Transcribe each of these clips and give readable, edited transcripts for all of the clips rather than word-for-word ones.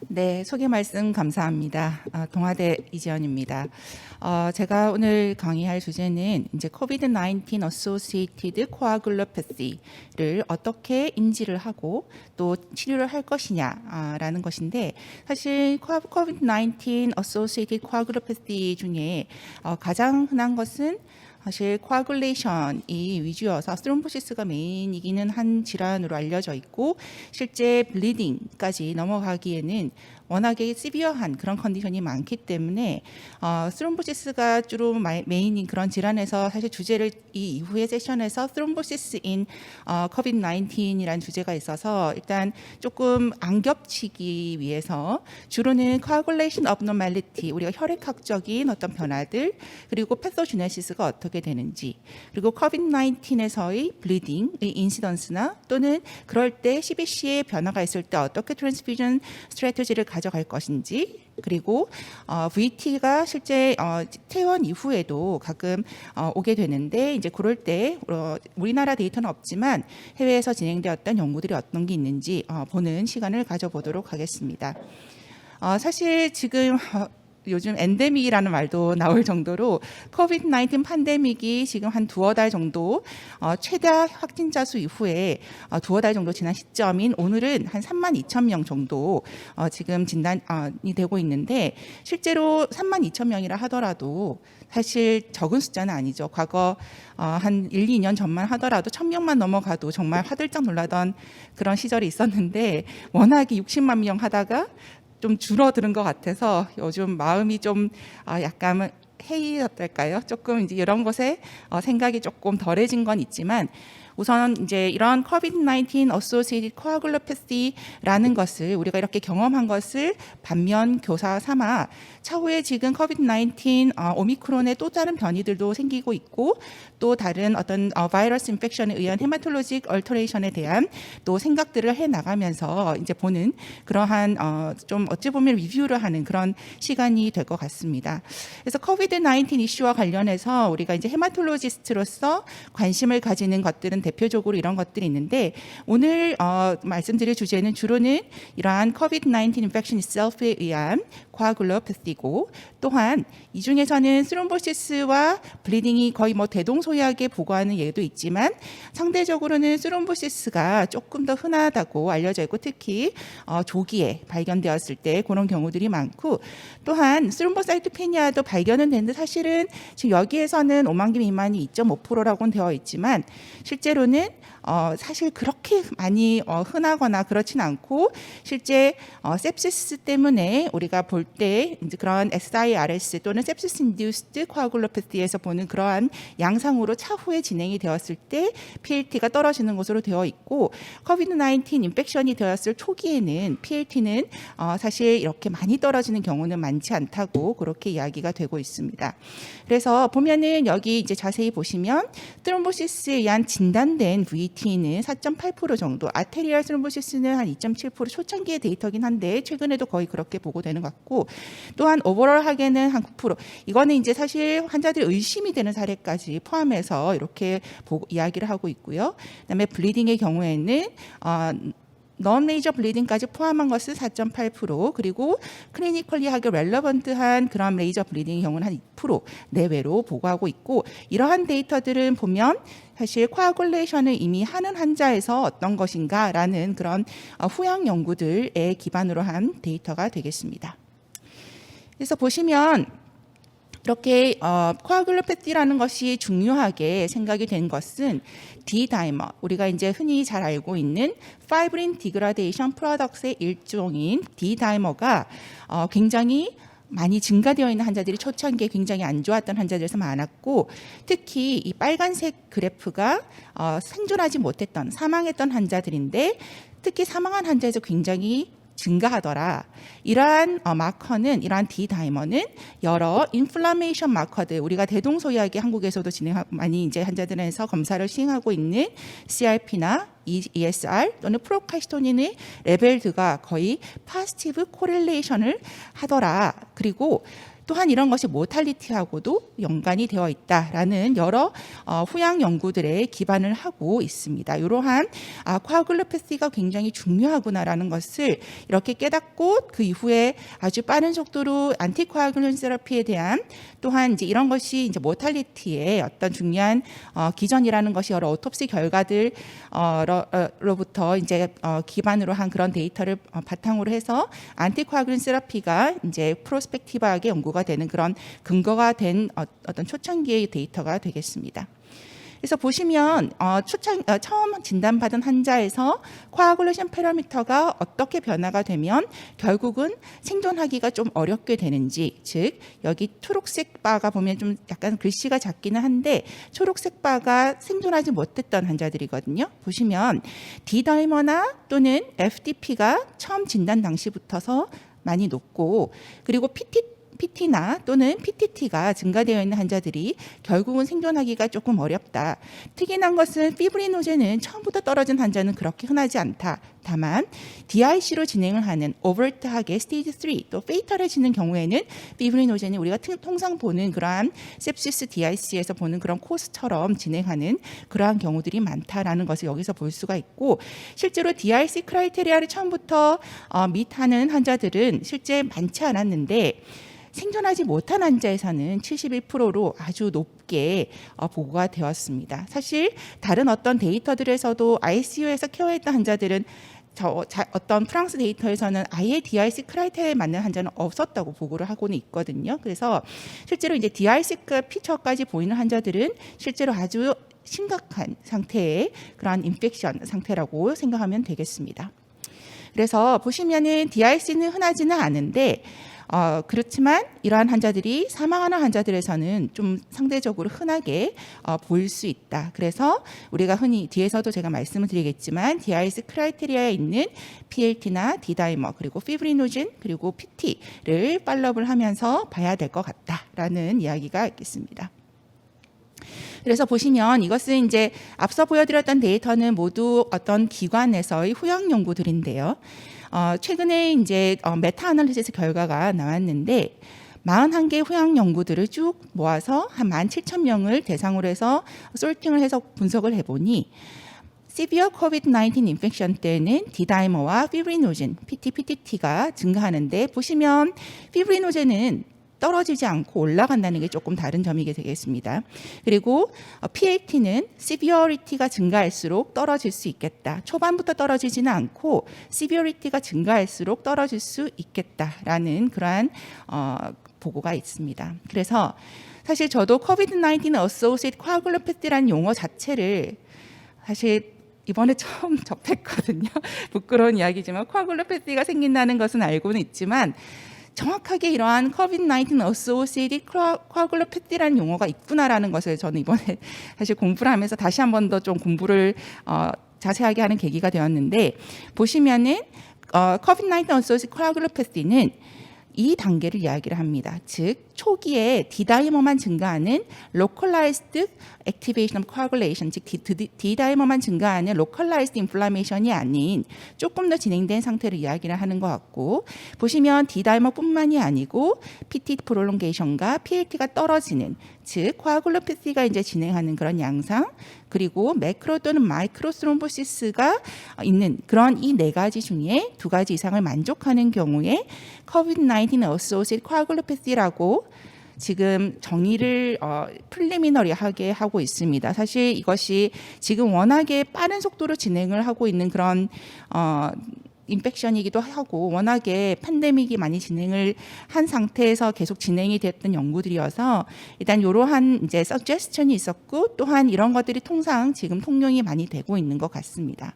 네, 소개 말씀 감사합니다. 동아대 이지연입니다. 제가 오늘 강의할 주제는 이제 COVID-19 Associated Coagulopathy를 어떻게 인지를 하고 또 치료를 할 것이냐라는 것인데, 사실 COVID-19 Associated Coagulopathy 중에 가장 흔한 것은 사실 코아굴레이션이 위주여서 스트롬보시스가 메인이기는 한 질환으로 알려져 있고, 실제 블리딩까지 넘어가기에는 워낙에 시비어한 그런 컨디션이 많기 때문에 스트롬보시스가 주로 메인인 그런 질환에서 사실 주제를 이 이후의 세션에서 스트롬보시스 인 COVID-19이라는 주제가 있어서 일단 조금 안 겹치기 위해서 주로는 coagulation abnormality, 우리가 혈액학적인 어떤 변화들, 그리고 패소지네시스가 어떻게 되는지, 그리고 COVID-19에서의 블리딩의 인시던스나 또는 그럴 때 CBC의 변화가 있을 때 어떻게 트랜스퓨전 스트래티지를 가져갈 것인지, 그리고 VT가 실제 퇴원 이후에도 가끔 오게 되는데, 이제 그럴 때 우리나라 데이터는 없지만 해외에서 진행되었던 연구들이 어떤 게 있는지 보는 시간을 가져보도록 하겠습니다. 사실 지금 요즘 엔데믹이라는 말도 나올 정도로 코비드-19 팬데믹이 지금 한 두어 달 정도 최다 확진자 수 이후에 두어 달 정도 지난 시점인 오늘은 한 32,000명 정도 지금 진단이 되고 있는데, 실제로 32,000명이라 하더라도 사실 적은 숫자는 아니죠. 과거 한 1, 2년 전만 하더라도 1,000명만 넘어가도 정말 화들짝 놀라던 그런 시절이 있었는데, 워낙에 60만 명 하다가 좀 줄어드는 것 같아서 요즘 마음이 좀 약간 해이었달까요? 조금 이제 이런 것에 생각이 조금 덜해진 건 있지만, 우선 이제 이런 COVID-19 Associated Coagulopathy라는 것을 우리가 이렇게 경험한 것을 반면 교사 삼아 차후에 지금 COVID-19 오미크론의 또 다른 변이들도 생기고 있고, 또 다른 어떤 바이러스 인펙션에 의한 헤마톨로직 얼터레이션에 대한 또 생각들을 해 나가면서 이제 보는 그러한 좀 어찌 보면 리뷰를 하는 그런 시간이 될 것 같습니다. 그래서 COVID-19 이슈와 관련해서 우리가 이제 헤마톨로지스트로서 관심을 가지는 것들은 대표적으로 이런 것들이 있는데, 오늘 말씀드릴 주제는 주로는 이러한 COVID-19 infection itself에 의한 코아굴로패시고, 또한 이 중에서는 스롬보시스와 블리딩이 거의 뭐 대동소이하게 보고하는 예도 있지만, 상대적으로는 스롬보시스가 조금 더 흔하다고 알려져 있고, 특히 조기에 발견되었을 때 그런 경우들이 많고, 또한 스롬보사이토페니아도 발견은 되는데 사실은 지금 여기에서는 5만 개 미만이 2.5%라고는 되어 있지만, 실제로는 사실 그렇게 많이 흔하거나 그렇진 않고, 실제 sepsis 때문에 우리가 볼 때 이제 그런 SIRS 또는 sepsis induced coagulopathy에서 보는 그러한 양상으로 차후에 진행이 되었을 때 PLT가 떨어지는 것으로 되어 있고, COVID-19 인펙션이 되었을 초기에는 PLT는 사실 이렇게 많이 떨어지는 경우는 많지 않다고 그렇게 이야기가 되고 있습니다. 그래서 보면은 여기 이제 자세히 보시면 트롬보시스에 의한 진단된 VT는 4.8% 정도, 아테리얼 트롬보시스는 한 2.7% 초창기의 데이터긴 한데 최근에도 거의 그렇게 보고되는 것 같고, 또한 오버럴하게는 한 9%, 이거는 이제 사실 환자들이 의심이 되는 사례까지 포함해서 이렇게 이야기를 하고 있고요. 그다음에 블리딩의 경우에는 non major 블리딩까지 포함한 것은 4.8%, 그리고 클리니컬리하게 렐러번트한 그런 메이저 블리딩의 경우는 한 2% 내외로 보고하고 있고, 이러한 데이터들은 보면 사실 코아굴레이션을 이미 하는 환자에서 어떤 것인가라는 그런 후양 연구들에 기반으로 한 데이터가 되겠습니다. 그래서 보시면 이렇게 코아굴로패티라는 것이 중요하게 생각이 된 것은 D-다이머, 우리가 이제 흔히 잘 알고 있는 파이브린 디그라데이션 프로덕트의 일종인 D-다이머가 굉장히 많이 증가되어 있는 환자들이 초창기에 굉장히 안 좋았던 환자들에서 많았고, 특히 이 빨간색 그래프가 생존하지 못했던 사망했던 환자들인데, 특히 사망한 환자에서 굉장히 증가하더라. 이러한 마커는, 이러한 D-다이머는 여러 인플라메이션 마커들, 우리가 대동소이하게 한국에서도 많이 이제 환자들에서 검사를 시행하고 있는 CRP나 ESR 또는 프로칼시토닌의 레벨들과 거의 파지티브 코렐레이션을 하더라. 그리고 또한 이런 것이 모탈리티하고도 연관이 되어 있다라는 여러 후양 연구들에 기반을 하고 있습니다. 이러한 코아굴로패시가 굉장히 중요하구나라는 것을 이렇게 깨닫고 그 이후에 아주 빠른 속도로 안티코아굴런 세라피에 대한 또한 이제 이런 것이 이제 모탈리티의 어떤 중요한 기전이라는 것이 여러 오톱시 결과들 로부터 이제 기반으로 한 그런 데이터를 바탕으로 해서 안티코아굴런 세라피가 이제 프로스펙티브하게 연구가 되는 그런 근거가 된 어떤 초창기의 데이터가 되겠습니다. 그래서 보시면 처음 진단받은 환자에서 코아굴레이션 파라미터가 어떻게 변화가 되면 결국은 생존하기가 좀 어렵게 되는지, 즉 여기 초록색 바가 보면 좀 약간 글씨가 작기는 한데 초록색 바가 생존하지 못했던 환자들이거든요. 보시면 D다이머나 또는 FDP가 처음 진단 당시부터서 많이 높고, 그리고 PT나 또는 PTT가 증가되어 있는 환자들이 결국은 생존하기가 조금 어렵다. 특이한 것은 피브리노젠은 처음부터 떨어진 환자는 그렇게 흔하지 않다. 다만 DIC로 진행을 하는 오버트하게 스테이지 3 또 페이탈해지는 경우에는 피브리노젠이 우리가 통상 보는 그러한 sepsis DIC에서 보는 그런 코스처럼 진행하는 그러한 경우들이 많다라는 것을 여기서 볼 수가 있고, 실제로 DIC 크라이테리아를 처음부터 밑하는 환자들은 실제 많지 않았는데 생존하지 못한 환자에서는 71%로 아주 높게 보고가 되었습니다. 사실 다른 어떤 데이터들에서도 ICU에서 케어했던 환자들은 어떤 프랑스 데이터에서는 아예 DIC 크라이테리아에 맞는 환자는 없었다고 보고를 하고는 있거든요. 그래서 실제로 이제 DIC 피처까지 보이는 환자들은 실제로 아주 심각한 상태의 그러한 인펙션 상태라고 생각하면 되겠습니다. 그래서 보시면은 DIC는 흔하지는 않은데 그렇지만 이러한 환자들이 사망하는 환자들에서는 좀 상대적으로 흔하게 보일 수 있다. 그래서 우리가 흔히 뒤에서도 제가 말씀을 드리겠지만 DIC 크라이테리아에 있는 PLT나 D다이머 그리고 피브리노젠 그리고 PT를 팔로우를 하면서 봐야 될 것 같다라는 이야기가 있겠습니다. 그래서 보시면 이것은 이제 앞서 보여드렸던 데이터는 모두 어떤 기관에서의 후양 연구들인데요. 최근에 이제 메타 아날리시스 결과가 나왔는데 41개 후양 연구들을 쭉 모아서 한 17,000명을 대상으로 해서 솔팅을 해서 분석을 해보니 Severe COVID-19 인펙션 때는 D다이머와 피브리노젠, PT가 증가하는데 보시면 피브리노젠은 떨어지지 않고 올라간다는 게 조금 다른 점이 되겠습니다. 그리고 PAT는 severity가 증가할수록 떨어질 수 있겠다. 초반부터 떨어지지는 않고 severity가 증가할수록 떨어질 수 있겠다라는 그러한 보고가 있습니다. 그래서 사실 저도 COVID-19 associated coagulopathy라는 용어 자체를 사실 이번에 처음 접했거든요. 부끄러운 이야기지만 코아굴로패시가 생긴다는 것은 알고는 있지만 정확하게 이러한 COVID-19 associated coagulopathy라는 용어가 있구나라는 것을 저는 이번에 사실 공부를 하면서 다시 한 번 더 좀 공부를 자세하게 하는 계기가 되었는데 보시면은 COVID-19 associated coagulopathy는 이 단계를 이야기를 합니다. 즉 초기에 D다이머만 증가하는 localized activation of coagulation, 즉 D다이머만 증가하는 localized inflammation이 아닌 조금 더 진행된 상태를 이야기를 하는 것 같고, 보시면 D다이머뿐만이 아니고 PT prolongation과 PLT가 떨어지는, 즉 코아굴로패시가 이제 진행하는 그런 양상, 그리고 매크로 또는 마이크로 스롬보시스가 있는 그런 이 네 가지 중에 두 가지 이상을 만족하는 경우에 COVID-19 associated coagulopathy라고 지금 정의를 프리리미너리하게 하고 있습니다. 사실 이것이 지금 워낙에 빠른 속도로 진행을 하고 있는 그런 인펙션이기도 하고 워낙에 팬데믹이 많이 진행을 한 상태에서 계속 진행이 됐던 연구들이어서 일단 이러한 이제 서제스천이 있었고 또한 이런 것들이 통상 지금 통용이 많이 되고 있는 것 같습니다.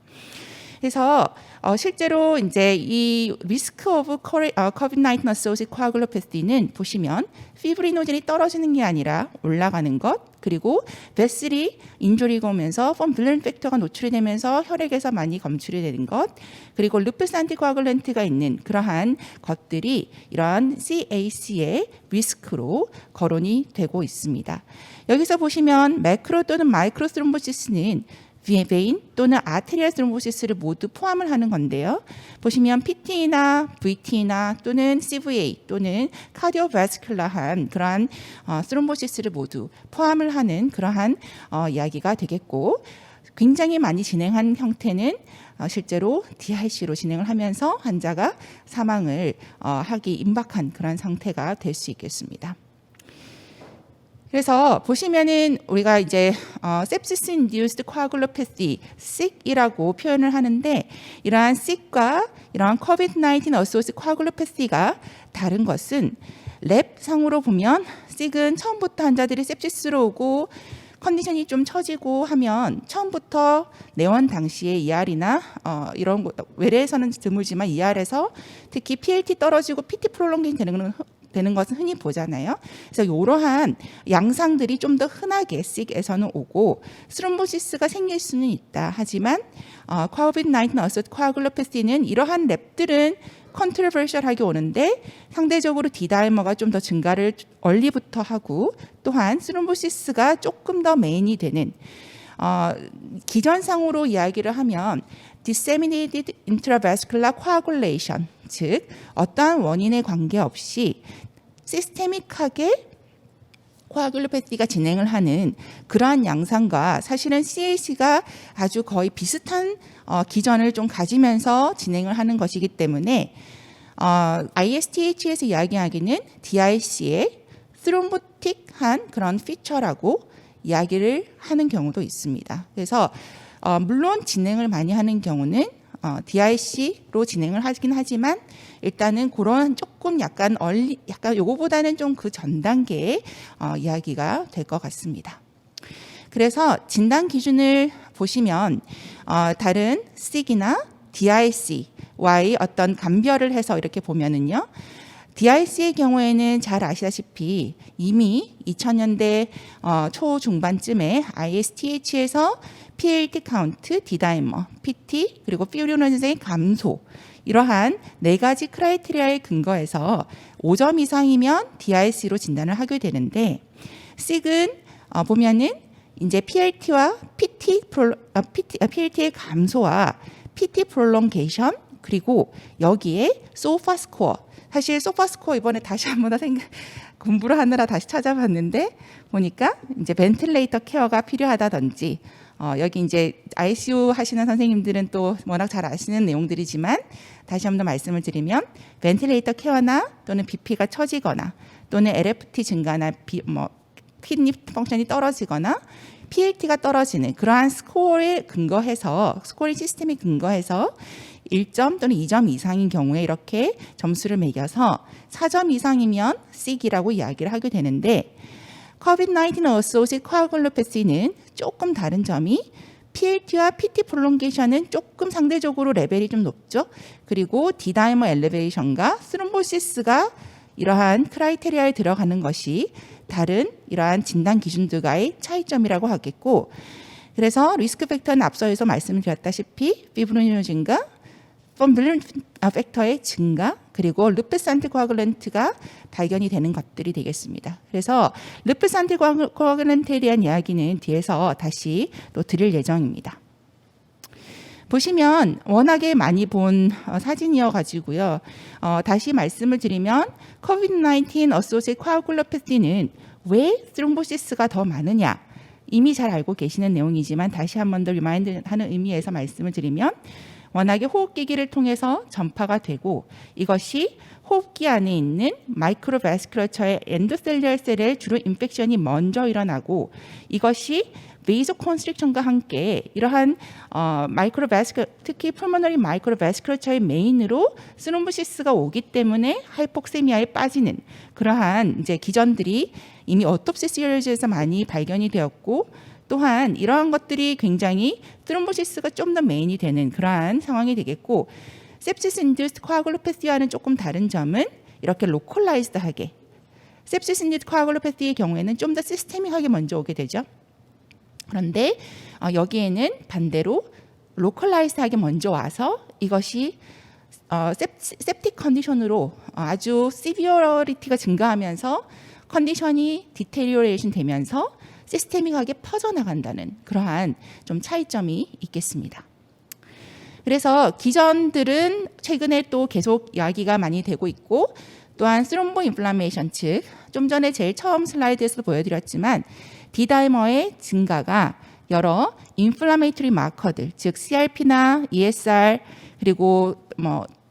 그래서 실제로 이제 이 리스크 오브 COVID-19 associated coagulopathy는 보시면 피브리노젠이 떨어지는 게 아니라 올라가는 것, 그리고 베슬이 인조리가 오면서 펌블런 팩터가 노출이 되면서 혈액에서 많이 검출이 되는 것, 그리고 루푸스 안티코아굴란트가 있는 그러한 것들이 이러한 CAC의 리스크로 거론이 되고 있습니다. 여기서 보시면 매크로 또는 마이크로 스롬보시스는 베인 또는 아테리얼 스롬보시스를 모두 포함을 하는 건데요. 보시면 PT나 VT나 또는 CVA 또는 카디오바스큘라한 그러한 스롬보시스를 모두 포함을 하는 그러한 이야기가 되겠고, 굉장히 많이 진행한 형태는 실제로 DIC로 진행을 하면서 환자가 사망을 하기 임박한 그런 상태가 될 수 있겠습니다. 그래서 보시면은 우리가 이제 sepsis induced coagulopathy, SIC이라고 표현을 하는데, 이러한 SIC과 이러한 COVID-19 associated coagulopathy가 다른 것은 랩 상으로 보면 SIC은 처음부터 환자들이 sepsis로 오고 컨디션이 좀 처지고 하면 처음부터 내원 당시에 ER이나 이런 외래에서는 드물지만 ER에서 특히 PLT 떨어지고 PT 프롤롱게이션 되는 것은 흔히 보잖아요. 그래서 이러한 양상들이 좀 더 흔하게 SIC에서는 오고 스롬보시스가 생길 수는 있다. 하지만 COVID-19 associated coagulopathy는 이러한 랩들은 컨트로버셜하게 오는데 상대적으로 D다이머가 좀 더 증가를 얼리부터 하고, 또한 스롬보시스가 조금 더 메인이 되는 기전상으로 이야기를 하면 disseminated intravascular coagulation, 즉 어떠한 원인에 관계없이 시스테믹하게 코아귤로패티가 진행을 하는 그러한 양상과 사실은 CAC가 아주 거의 비슷한 기전을 좀 가지면서 진행을 하는 것이기 때문에 ISTH에서 이야기하기는 DIC의 스롬보틱한 그런 피처라고 이야기를 하는 경우도 있습니다. 그래서 물론 진행을 많이 하는 경우는 DIC로 진행을 하긴 하지만 일단은 그런 조금 약간 요거보다는 좀 그 전 단계의 이야기가 될 것 같습니다. 그래서 진단 기준을 보시면 다른 SIC이나 DIC와의 어떤 감별을 해서 이렇게 보면은요. DIC의 경우에는 잘 아시다시피 이미 2000년대 초중반쯤에 ISTH에서 PLT 카운트, D다이머, PT, 그리고 피브리노젠의 감소, 이러한 네 가지 크라이테리아에 근거해서 5점 이상이면 DIC로 진단을 하게 되는데, SIC은 보면은 이제 PLT와 PLT의 감소와 PT 프롤롱게이션, 그리고 여기에 소파 스코어. 사실 소파 스코어 이번에 다시 한번 공부를 하느라 다시 찾아봤는데 보니까 이제 벤틸레이터 케어가 필요하다든지, 여기 이제 ICU 하시는 선생님들은 또 워낙 잘 아시는 내용들이지만 다시 한번 말씀을 드리면 벤틸레이터 케어나 또는 BP가 처지거나 또는 LFT 증가나 키드니 펑션이 떨어지거나 PLT가 떨어지는 그러한 스코어에 근거해서, 스코어링 시스템에 근거해서 1점 또는 2점 이상인 경우에 이렇게 점수를 매겨서 4점 이상이면 SIC이라고 이야기를 하게 되는데, COVID-19 associated coagulopathy는 조금 다른 점이 PLT와 PT 프롤롱게이션은 조금 상대적으로 레벨이 좀 높죠. 그리고 D다이머 엘리베이션과 스롬보시스가 이러한 크라이테리아에 들어가는 것이 다른 이러한 진단 기준들과의 차이점이라고 하겠고, 그래서 리스크 팩터는 앞서에서 말씀을 드렸다시피 피브리노 증가, 펌블린 팩터의 증가, 그리고 루푸스 안티코아굴란트가 발견이 되는 것들이 되겠습니다. 그래서 루푸스 안티코아굴란트에 대한 이야기는 뒤에서 다시 또 드릴 예정입니다. 보시면 워낙에 많이 본 사진이어 가지고요. 다시 말씀을 드리면 COVID-19 associated coagulopathy는 왜 스롬보시스가 더 많으냐, 이미 잘 알고 계시는 내용이지만 다시 한 번 더 리마인드하는 의미에서 말씀을 드리면, 워낙에 호흡기기를 통해서 전파가 되고 이것이 호흡기 안에 있는 마이크로바스큘러처의 엔도셀리얼 셀에 주로 인펙션이 먼저 일어나고, 이것이 베이소 컨스트릭션과 함께 이러한 특히 풀모너리 마이크로바스큘러처의 메인으로 스롬보시스가 오기 때문에 하이폭세미아에 빠지는 그러한 이제 기전들이 이미 오토프시 시리즈에서 많이 발견이 되었고, 또한 이러한 것들이 굉장히 스롬보시스가 좀 더 메인이 되는 그러한 상황이 되겠고, sepsis induced coagulopathy와는 조금 다른 점은 이렇게 로컬라이즈드하게, sepsis induced coagulopathy의 경우에는 좀 더 시스테믹하게 먼저 오게 되죠. 그런데 여기에는 반대로 로컬라이즈드하게 먼저 와서 이것이 septic 컨디션으로 아주 시비어리티가 증가하면서 컨디션이 디테리오레이션 되면서 시스테믹하게 퍼져나간다는 그러한 좀 차이점이 있겠습니다. 그래서 기전들은 최근에 또 계속 이야기가 많이 되고 있고, 또한 스롬보 인플라메이션, 즉 좀 전에 제일 처음 슬라이드에서 보여드렸지만 D다이머의 증가가 여러 인플라메이터리 마커들, 즉 CRP나 ESR 그리고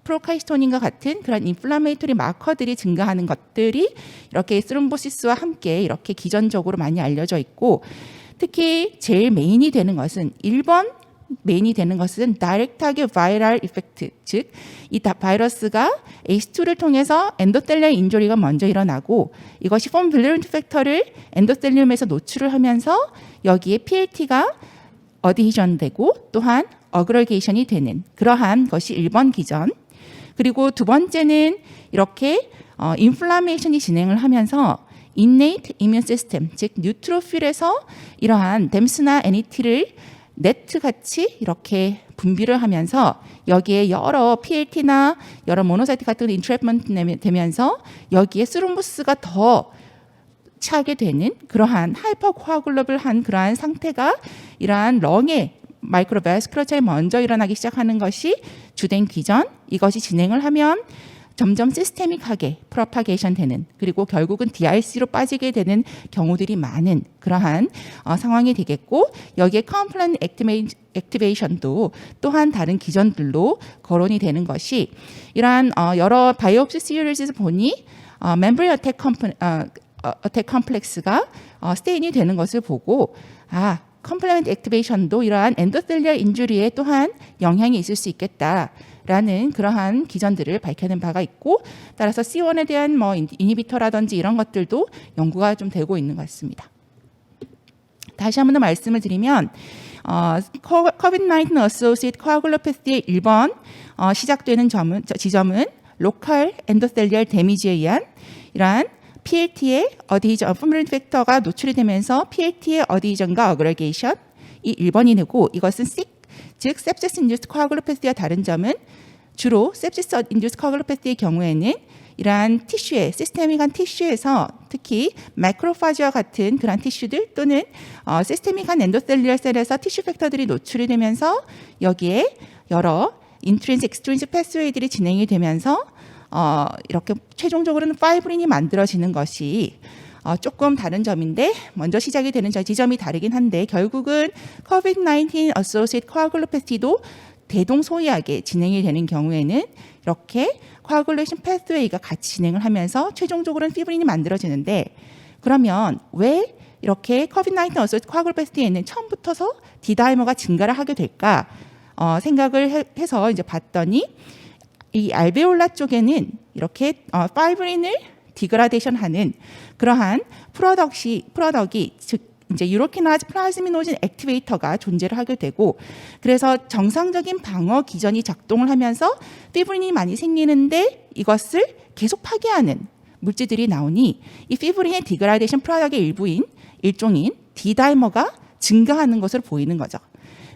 프로카이스토닌과 같은 그런 인플라메이터리 마커들이 증가하는 것들이 이렇게 스롬보시스와 함께 이렇게 기전적으로 많이 알려져 있고, 특히 제일 메인이 되는 것은 1번 메인이 되는 것은 다이렉트하게 바이럴 이펙트, 즉 이 바이러스가 ACE2를 통해서 엔도텔리얼 인조리가 먼저 일어나고 이것이 폼 빌루런트 팩터를 엔도텔리움에서 노출을 하면서 여기에 PLT가 어디히전되고 또한 어그러게이션이 되는 그러한 것이 1번 기전. 그리고 두 번째는 이렇게 인플라메이션이 진행을 하면서 innate immune system, 즉 뉴트로필에서 이러한 댐스나 NET를 네트 같이 이렇게 분비를 하면서 여기에 여러 PLT나 여러 모노사이트 같은 인트랩먼트 되면서 여기에 스룸부스가 더 차게 되는 그러한 하이퍼 코아굴러블한 그러한 상태가 이러한 렁의 마이크로바스큘러처에 먼저 일어나기 시작하는 것이 주된 기전. 이것이 진행을 하면 점점 시스테믹하게 프로파게이션 되는, 그리고 결국은 DRC로 빠지게 되는 경우들이 많은 그러한 상황이 되겠고, 여기에 컴플레인 액티베이션도 또한 다른 기전들로 거론이 되는 것이 이러한 여러 바이옵시 시리즈를 보니 멤브레인 어택 컴플렉스가 스테인이 되는 것을 보고 컴플레멘트 액티베이션도 이러한 엔도텔리얼 인주리에 또한 영향이 있을 수 있겠다라는 그러한 기전들을 밝혀낸 바가 있고, 따라서 C1에 대한 이니비터라든지 이런 것들도 연구가 좀 되고 있는 것 같습니다. 다시 한 번 더 말씀을 드리면 COVID-19 Associated Coagulopathy의 1번 시작되는 지점은 로컬 엔도텔리얼 데미지에 의한 이러한 PLT의 어디전, 폼빌런트 팩터가 노출이 되면서 PLT의 어디전과 어그레게이션이 1번이 되고, 이것은 즉 sepsis induced coagulopathy와 다른 점은 주로 sepsis induced coagulopathy의 경우에는 이러한 티슈에, 시스테믹한 티슈에서 특히 마크로파지와 같은 그런 티슈들 또는 시스테믹한 엔도텔리얼 셀에서 티슈 팩터들이 노출이 되면서 여기에 여러 인트린식, 익스트린식 패스웨이들이 진행이 되면서 이렇게 최종적으로는 파이브린이 만들어지는 것이 조금 다른 점인데, 먼저 시작이 되는 지점이 다르긴 한데 결국은 COVID-19 Associated Coagulopathy도 대동소이하게 진행이 되는 경우에는 이렇게 코아굴레이션 패스웨이가 같이 진행을 하면서 최종적으로는 피브린이 만들어지는데, 그러면 왜 이렇게 COVID-19 Associated Coagulopathy에는 처음부터서 D다이머가 증가를 하게 될까 생각을 해서 이제 봤더니 이 알베올라 쪽에는 이렇게 파이브린을 디그라데이션하는 그러한 프로덕이 즉 이제 유로키나즈 플라즈미노진 액티베이터가 존재를 하게 되고, 그래서 정상적인 방어 기전이 작동을 하면서 피브린이 많이 생기는데 이것을 계속 파괴하는 물질들이 나오니 이 피브린의 디그라데이션 프로덕의 일종인 D다이머가 증가하는 것으로 보이는 거죠.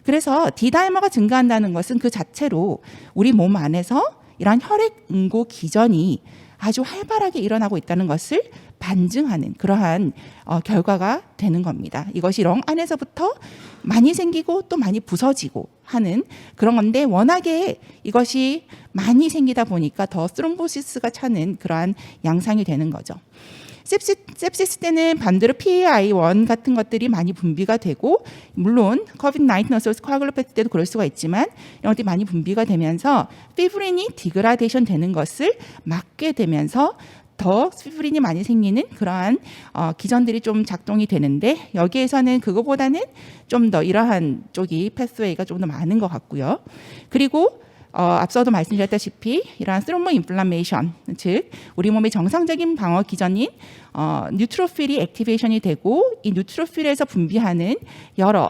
그래서 D다이머가 증가한다는 것은 그 자체로 우리 몸 안에서 이러한 혈액 응고 기전이 아주 활발하게 일어나고 있다는 것을 반증하는 그러한 결과가 되는 겁니다. 이것이 렁 안에서부터 많이 생기고 또 많이 부서지고 하는 그런 건데, 워낙에 이것이 많이 생기다 보니까 더 스롬보시스가 차는 그러한 양상이 되는 거죠. sepsis 때는 반대로 PAI1 같은 것들이 많이 분비가 되고, 물론 COVID-19 Associated Coagulopathy 때도 그럴 수가 있지만 이런 것들이 많이 분비가 되면서 피브린이 디그라데이션 되는 것을 막게 되면서 더 피브린이 많이 생기는 그러한 기전들이 좀 작동이 되는데, 여기에서는 그거보다는 좀 더 이러한 쪽이 패스웨이가 좀 더 많은 것 같고요. 그리고 앞서도 말씀드렸다시피 이러한 스롬보 인플라메이션, 즉 우리 몸의 정상적인 방어 기전인 뉴트로필이 액티베이션이 되고, 이 뉴트로필에서 분비하는 여러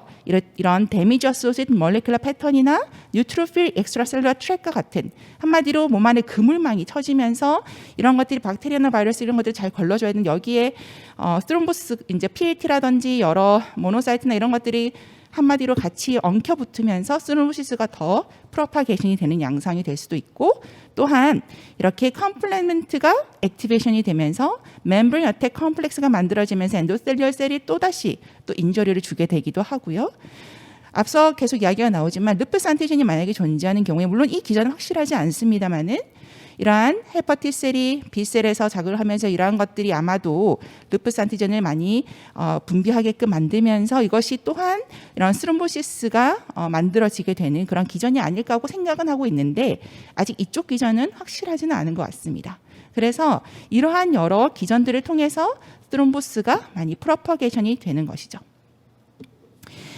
이런 데미지 어소시에이티드 몰레큘러 패턴이나 뉴트로필 엑스트라셀룰러 트랙과 같은, 한마디로 몸 안에 그물망이 쳐지면서 이런 것들이 박테리아나 바이러스 이런 것들 잘 걸러줘야 되는, 여기에 스트롬보스 이제 PLT라든지 여러 모노사이트나 이런 것들이 한마디로 같이 엉켜 붙으면서 스루모시스가 더 프로파게이션이 되는 양상이 될 수도 있고, 또한 이렇게 컴플레멘트가 액티베이션이 되면서 멤브레인 어택 컴플렉스가 만들어지면서 엔도셀리얼 셀이 또다시 또 인저리를 주게 되기도 하고요. 앞서 계속 이야기가 나오지만 루푸스 안티젠이 만약에 존재하는 경우에, 물론 이 기전은 확실하지 않습니다만은, 이러한 헤파티스 셀이 B셀에서 자극을 하면서 이러한 것들이 아마도 루푸스 안티젠을 많이 분비하게끔 만들면서 이것이 또한 이런 스룸보시스가 만들어지게 되는 그런 기전이 아닐까 하고 생각은 하고 있는데, 아직 이쪽 기전은 확실하지는 않은 것 같습니다. 그래서 이러한 여러 기전들을 통해서 스트롬보스가 많이 프로퍼게이션이 되는 것이죠.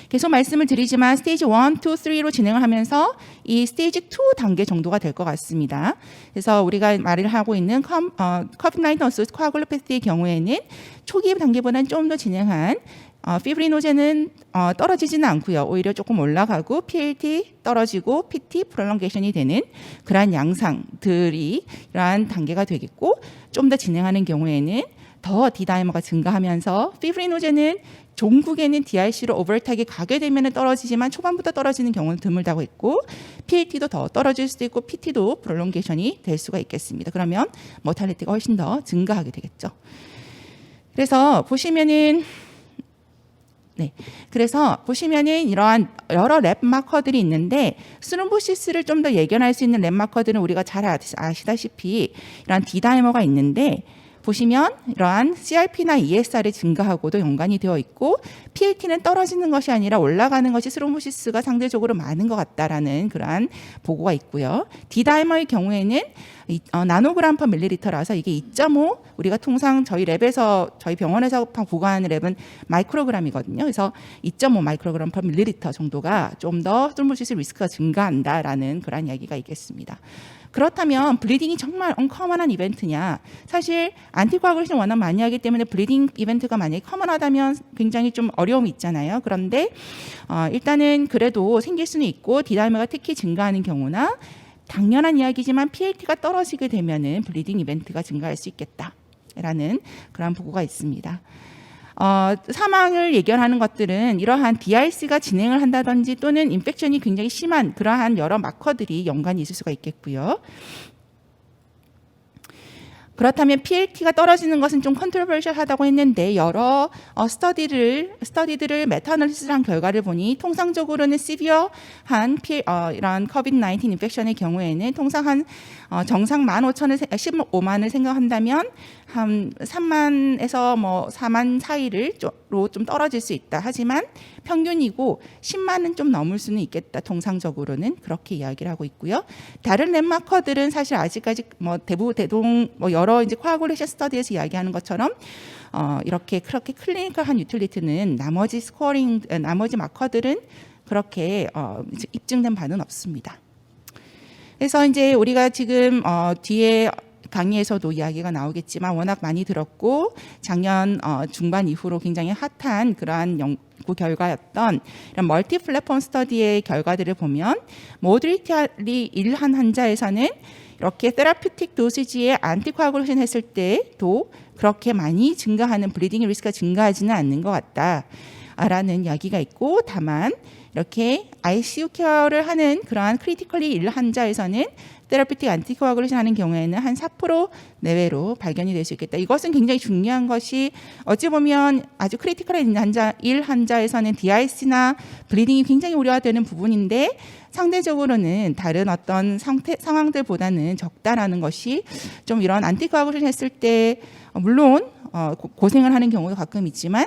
계속 말씀을 드리지만 스테이지 1, 2, 3로 진행을 하면서 이 스테이지 2 단계 정도가 될 것 같습니다. 그래서 우리가 말을 하고 있는 COVID-19 어소시에이티드 코아굴로패스의 경우에는 초기 단계보다는 좀 더 진행한 피브리노젠은 떨어지지는 않고요. 오히려 조금 올라가고 PLT 떨어지고 PT 프롤ongation 되는 그러한 양상들이 이러한 단계가 되겠고, 좀 더 진행하는 경우에는 더 D다이머가 증가하면서 피브리노젠은 종국에는 DRC로 오버타게 가게 되면 떨어지지만 초반부터 떨어지는 경우는 드물다고 했고, PLT도 더 떨어질 수도 있고 PT도 프롤롱게이션이 될 수가 있겠습니다. 그러면 모탈리티가 훨씬 더 증가하게 되겠죠. 그래서 보시면은 이러한 여러 랩 마커들이 있는데, 스룸보시스를 좀 더 예견할 수 있는 랩 마커들은 우리가 잘 아시다시피 이러한 D다이머가 있는데, 보시면 이러한 CRP나 ESR이 증가하고도 연관이 되어 있고, PLT는 떨어지는 것이 아니라 올라가는 것이 스룸보시스가 상대적으로 많은 것 같다라는 그러한 보고가 있고요. D다이머의 경우에는 나노그램 퍼 밀리리터라서 이게 2.5, 우리가 통상 저희 병원에서 보고하는 랩은 마이크로그램이거든요. 그래서 2.5 마이크로그램 퍼 밀리리터 정도가 좀 더 스룸보시스 리스크가 증가한다라는 그런 이야기가 있겠습니다. 그렇다면 블리딩이 정말 언커먼한 이벤트냐? 사실 안티코아굴레이션 워낙 많이 하기 때문에 블리딩 이벤트가 만약에 커먼하다면 굉장히 좀 어려움이 있잖아요. 그런데 일단은 그래도 생길 수는 있고, D다이머가 특히 증가하는 경우나 당연한 이야기지만 PLT가 떨어지게 되면은 블리딩 이벤트가 증가할 수 있겠다라는 그런 보고가 있습니다. 사망을 예견하는 것들은 이러한 DRC가 진행을 한다든지 또는 인펙션이 굉장히 심한 그러한 여러 마커들이 연관이 있을 수가 있겠고요. 그렇다면 PLT가 떨어지는 것은 좀 컨트로버셜하다고 했는데, 여러 스터디들을 메타어널리시스를 한 결과를 보니 통상적으로는 시비어한 이런 COVID-19 인펙션의 경우에는 통상 한 정상 15,000을 생각한다면 한 3만에서 4만 사이로 좀 떨어질 수 있다. 하지만 평균이고 10만은 좀 넘을 수는 있겠다. 통상적으로는 그렇게 이야기를 하고 있고요. 다른 랩마커들은 사실 아직까지 여러 이제 코아굴레이션 스터디에서 이야기하는 것처럼 이렇게 그렇게 클리니컬한 유틸리티는 나머지 마커들은 그렇게 입증된 바는 없습니다. 그래서 이제 우리가 지금 뒤에 강의에서도 이야기가 나오겠지만 워낙 많이 들었고, 작년 중반 이후로 굉장히 핫한 그러한 연구 결과였던 이런 멀티 플랫폼 스터디의 결과들을 보면, 모더리티리 일한 환자에서는 이렇게 테라퓨틱 도시지에 안티코아굴레이션 했을 때도 그렇게 많이 증가하는 블리딩 리스크가 증가하지는 않는 것 같다라는 이야기가 있고, 다만 이렇게 ICU 케어를 하는 그러한 크리티컬리 일 환자에서는 테라피틱 안티코아굴레이션 하는 경우에는 한 4% 내외로 발견이 될 수 있겠다. 이것은 굉장히 중요한 것이, 어찌 보면 아주 크리티컬한 환자에서는 DRC나 블리딩이 굉장히 우려가 되는 부분인데, 상대적으로는 다른 어떤 상황들보다는 적다라는 것이 좀 이런 안티코아굴레이션 했을 때 물론 고생을 하는 경우도 가끔 있지만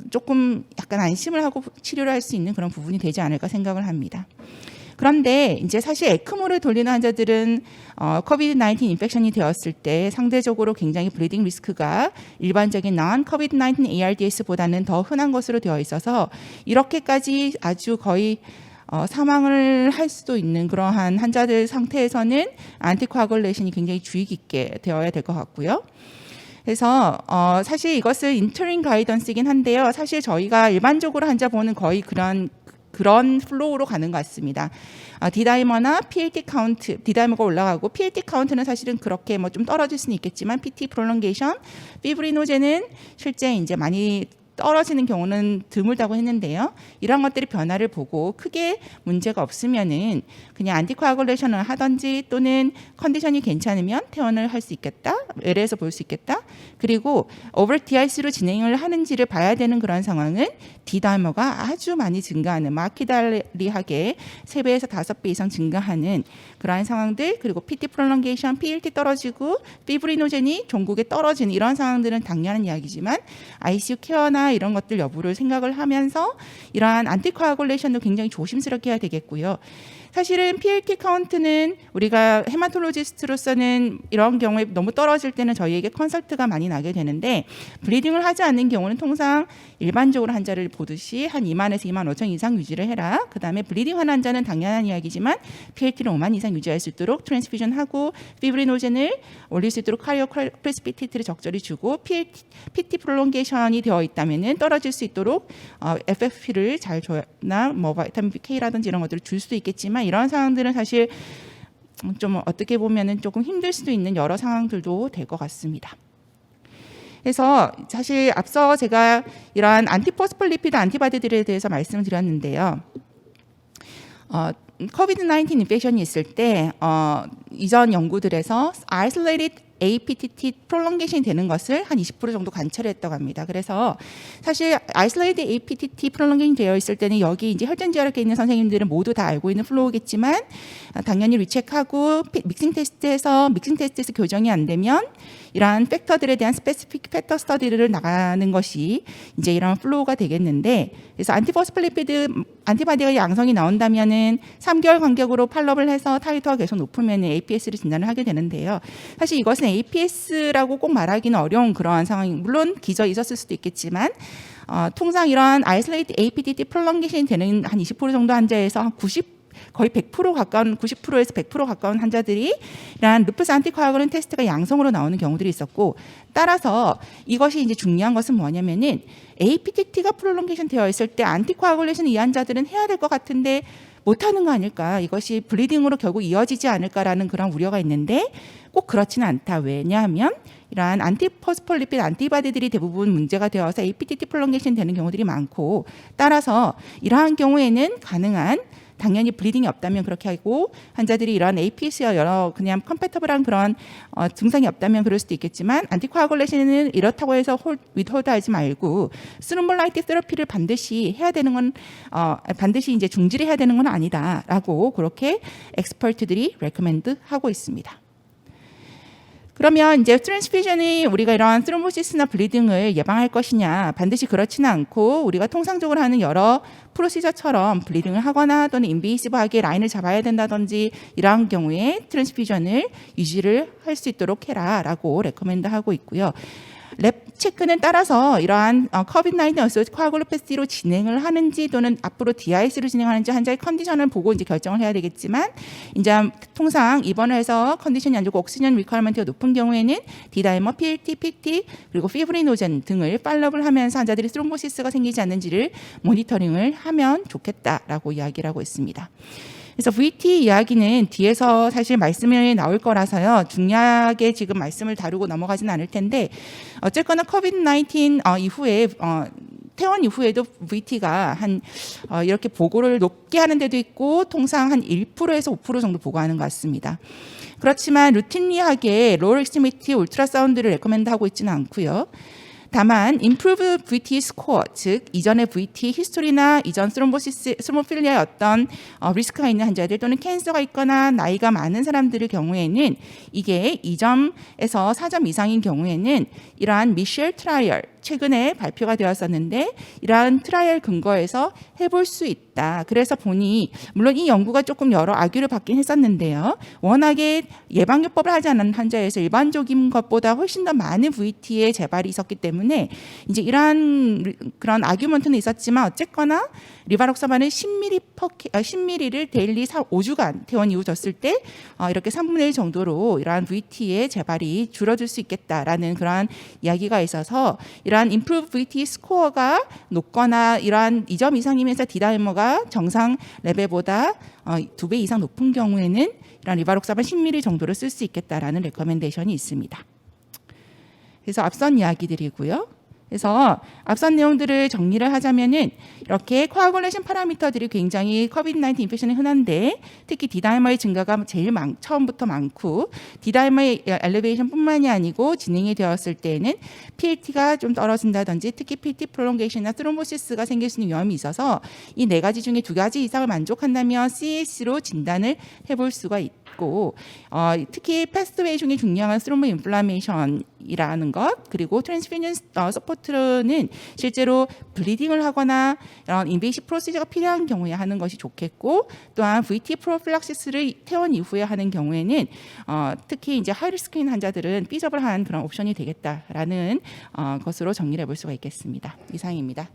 조금 약간 안심을 하고 치료를 할 수 있는 그런 부분이 되지 않을까 생각을 합니다. 그런데 이제 사실 에크모를 돌리는 환자들은 COVID-19 인펙션이 되었을 때 상대적으로 굉장히 블리딩 리스크가 일반적인 non-COVID-19 ARDS보다는 더 흔한 것으로 되어 있어서, 이렇게까지 아주 거의 사망을 할 수도 있는 그러한 환자들 상태에서는 안티코아굴레이션이 굉장히 주의 깊게 되어야 될 것 같고요. 그래서 사실 이것을 인터링 가이던스이긴 한데요. 사실 저희가 일반적으로 환자 보는 거의 그런 플로우로 가는 것 같습니다. D다이머나 PLT 카운트, D다이머가 올라가고 PLT 카운트는 사실은 그렇게 좀 떨어질 수는 있겠지만 PT 프롤롱게이션, 피브리노젠은 실제 이제 많이 떨어지는 경우는 드물다고 했는데요. 이런 것들이 변화를 보고 크게 문제가 없으면은 그냥 안티코아굴레이션을 하든지 또는 컨디션이 괜찮으면 퇴원을 할 수 있겠다. LA에서 볼 수 있겠다. 그리고 오버 DIC로 진행을 하는지를 봐야 되는 그런 상황은 D다이머가 아주 많이 증가하는 마키달리하게 3배에서 5배 이상 증가하는 그러한 상황들, 그리고 PT 프롤ongation, PLT 떨어지고 피브리노젠이 종국에 떨어지는 이런 상황들은 당연한 이야기지만 ICU 케어나 이런 것들 여부를 생각을 하면서 이러한 안티코아굴레이션도 굉장히 조심스럽게 해야 되겠고요. 사실은 PLT 카운트는 우리가 헤마톨로지스트로서는 이런 경우에 너무 떨어질 때는 저희에게 컨설트가 많이 나게 되는데 블리딩을 하지 않는 경우는 통상 일반적으로 환자를 보듯이 한 2만에서 2만 5천 이상 유지를 해라. 그다음에 블리딩한 환자는 당연한 이야기지만 PLT를 5만 이상 유지할 수 있도록 트랜스퓨전하고 피브리노젠을 올릴 수 있도록 카리오 프레시피테이트를 적절히 주고 PT 프롤ongé션이 되어 있다면은 떨어질 수 있도록 FFP를 잘 줘나 뭐 비타민 K라든지 이런 것들을 줄 수도 있겠지만 이런 상황들은 사실 좀 어떻게 보면은 조금 힘들 수도 있는 여러 상황들도 될 것 같습니다. 그래서 사실 앞서 제가 이러한 안티포스폴리피드 안티바디들에 대해서 말씀을 드렸는데요. 코비드-19 인펙션이 있을 때 이전 연구들에서 isolated APTT 프롤ongé션이 되는 것을 한 20% 정도 관찰했다고 합니다. 그래서 사실 isolated APTT 프롤ongé션이 되어 있을 때는 여기 이제 혈전지혈학에 있는 선생님들은 모두 다 알고 있는 플로우겠지만 당연히 리체크하고 믹싱 테스트에서 교정이 안 되면 이러한 팩터들에 대한 스페시픽 팩터 스터디를 나가는 것이 이제 이런 플로우가 되겠는데, 그래서 안티포스폴리피드 안티바디가 양성이 나온다면은 3개월 간격으로 팔로업을 해서 타이터가 계속 높으면 APS를 진단을 하게 되는데요. 사실 이것은 APS라고 꼭 말하기는 어려운 그러한 상황이 물론 기저 있었을 수도 있겠지만 통상 이러한 아이솔레이트 APTT 프롤ongé션이 되는 한 20% 정도 환자에서 한 90 거의 100% 가까운 90%에서 100% 가까운 환자들이 이러한 루푸스 안티코아굴린 테스트가 양성으로 나오는 경우들이 있었고, 따라서 이것이 이제 중요한 것은 뭐냐면은 APTT가 프롤ongé션 되어 있을 때 안티코아굴레이션 이 환자들은 해야 될 것 같은데 못하는 거 아닐까, 이것이 블리딩으로 결국 이어지지 않을까라는 그런 우려가 있는데 꼭 그렇지는 않다. 왜냐하면 이러한 안티포스폴리피드 안티바디들이 대부분 문제가 되어서 APTT 프롤ongé션 되는 경우들이 많고, 따라서 이러한 경우에는 가능한 당연히 블리딩이 없다면 그렇게 하고 환자들이 이런 APS와 여러 그냥 컴패터블한 그런 증상이 없다면 그럴 수도 있겠지만 안티코아굴레이션은 이렇다고 해서 윗홀드하지 말고 스룸볼라이틱 테라피를 반드시 해야 되는 건 반드시 이제 중지를 해야 되는 건 아니다라고 그렇게 엑스퍼트들이 레코멘드 하고 있습니다. 그러면 이제 트랜스퓨전이 우리가 이러한 스롬보시스나 블리딩을 예방할 것이냐, 반드시 그렇지는 않고 우리가 통상적으로 하는 여러 프로시저처럼 블리딩을 하거나 또는 인베이시브하게 라인을 잡아야 된다든지 이러한 경우에 트랜스퓨전을 유지를 할 수 있도록 해라라고 레코멘드하고 있고요. 랩 체크는 따라서 이러한 코비드-19 어소시에이티드 코아굴로패시로 진행을 하는지 또는 앞으로 DIS로 진행하는지 환자의 컨디션을 보고 이제 결정을 해야 되겠지만, 이제 통상 입원을 해서 컨디션이 안 좋고 옥시전 리ኳ어먼트가 높은 경우에는 D다이머, PLT, PT 그리고 피브리노젠 등을 팔로업을 하면서 환자들이 스롬보시스가 생기지 않는지를 모니터링을 하면 좋겠다라고 이야기를 하고 있습니다. 그래서 VT 이야기는 뒤에서 사실 말씀이 나올 거라서요. 중요하게 지금 말씀을 다루고 넘어가지는 않을 텐데, 어쨌거나 코비드-19 이후에 퇴원 이후에도 VT가 한 이렇게 보고를 높게 하는 데도 있고 통상 한 1%에서 5% 정도 보고하는 것 같습니다. 그렇지만 루틴리하게 로어 익스트리미티 울트라사운드를 레코멘드하고 있지는 않고요. 다만 improve VT score, 즉 이전의 VT 히스토리나 이전 스롬보필리아의 어떤 리스크가 있는 환자들 또는 캔서가 있거나 나이가 많은 사람들의 경우에는 이게 2점에서 4점 이상인 경우에는 이러한 미셸 트라이얼, 최근에 발표가 되었었는데 이러한 트라이얼 근거에서 해볼 수 있다. 그래서 보니 물론 이 연구가 조금 여러 악유를 받긴 했었는데요. 워낙에 예방요법을 하지 않은 환자에서 일반적인 것보다 훨씬 더 많은 VT의 재발이 있었기 때문에 이제 이러한 그런 아규먼트는 있었지만 어쨌거나 리바록사반은 10ml를 데일리 5주간 퇴원 이후 줬을 때 이렇게 3분의 1 정도로 이러한 VT의 재발이 줄어들 수 있겠다라는 그러한 이야기가 있어서 이러한 improve VT 스코어가 높거나 이러한 2점 이상이면서 D다이머가 정상 레벨보다 2배 이상 높은 경우에는 이러한 리바록사반 10ml 정도를 쓸 수 있겠다라는 레커멘데이션이 있습니다. 그래서 앞선 이야기들이고요. 그래서 앞선 내용들을 정리를 하자면은 이렇게 코아굴레이션 파라미터들이 굉장히 코비드-19 인펙션에 흔한데 특히 디다이머의 증가가 제일 처음부터 많고 디다이머의 엘리베이션뿐만이 아니고 진행이 되었을 때에는 PLT가 좀 떨어진다든지 특히 PLT 프롤롱게이션이나 트롬보시스가 생길 수 있는 위험이 있어서 이 네 가지 중에 두 가지 이상을 만족한다면 CAC로 진단을 해볼 수가 있고 특히 패스트웨이 중에 중요한 스로모 인플라메이션이라는 것 그리고 트랜스피니언스 서포트는 실제로 블리딩을 하거나 이런 인베이시 프로시저가 필요한 경우에 하는 것이 좋겠고 또한 VT 프로필락시스를 퇴원 이후에 하는 경우에는 특히 이제 하이리스크인 환자들은 삐접을 한 그런 옵션이 되겠다라는 것으로 정리를 해볼 수가 있겠습니다. 이상입니다.